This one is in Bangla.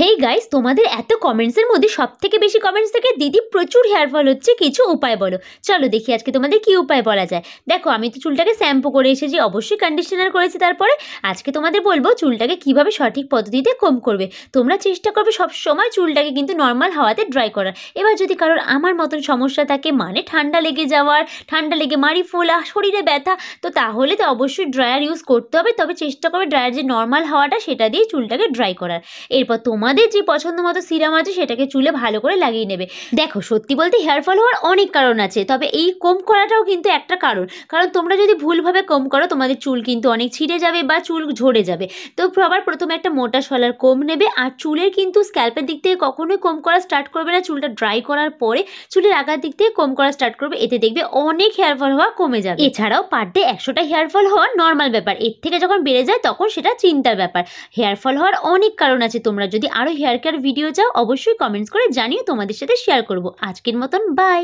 হেই গাইস, তোমাদের এত কমেন্টসের মধ্যে সবথেকে বেশি কমেন্টস থেকে দিদি প্রচুর হেয়ার ফল হচ্ছে, কিছু উপায় বলো। চলো দেখি আজকে তোমাদের কি উপায় বলা যায়। দেখো, আমি তো চুলটাকে শ্যাম্পু করে এসেছি, অবশ্যই কন্ডিশনার করেছি। তারপরে আজকে তোমাদের বলবো চুলটাকে কিভাবে সঠিক পদ্ধতিতে কম করবে। তোমরা চেষ্টা করবে সব সময় চুলটাকে কিন্তু নর্মাল হাওয়াতে ড্রাই করার। এবার যদি কারোর আমার মতন সমস্যা থাকে, মানে ঠান্ডা লেগে যাওয়ার, ঠান্ডা লেগে মাড়ি ফোলা, শরীরে ব্যথা, তো তাহলে তো অবশ্যই ড্রায়ার ইউজ করতে হবে। তবে চেষ্টা করবে ড্রায়ার যে নর্মাল হাওয়াটা সেটা দিয়ে চুলটাকে ড্রাই করার। এরপর তোমাদের যে পছন্দ মতো সিরাম আছে সেটাকে চুলে ভালো করে লাগিয়ে নেবে। দেখো, সত্যি বলতে হেয়ার ফল হওয়ার অনেক কারণ আছে, তবে এই কম করাটাও কিন্তু একটা কারণ তোমরা যদি ভুলভাবে কম করো তোমাদের চুল কিন্তু অনেক ছিঁড়ে যাবে বা চুল ঝরে যাবে। তো সবার প্রথমে একটা মোটা শলার কম নেবে। আর চুলের কিন্তু স্ক্যাল্পের দিক থেকে কখনোই কম করা স্টার্ট করবে না, চুলটা ড্রাই করার পরে চুলের আগার দিক থেকে কম করা স্টার্ট করবে। এতে দেখবে অনেক হেয়ার ফল হওয়া কমে যাবে। এছাড়াও পার ডে 100টা হেয়ার ফল হওয়া নর্মাল ব্যাপার, এর থেকে যখন বেড়ে যায় তখন সেটা চিন্তার ব্যাপার। হেয়ার ফল হওয়ার অনেক কারণ আছে। তোমরা যদি আরো হেয়ার কেয়ার ভিডিও চাও অবশ্যই কমেন্টস করে জানিও, তোমাদের সাথে শেয়ার করব। আজকের মতন বাই।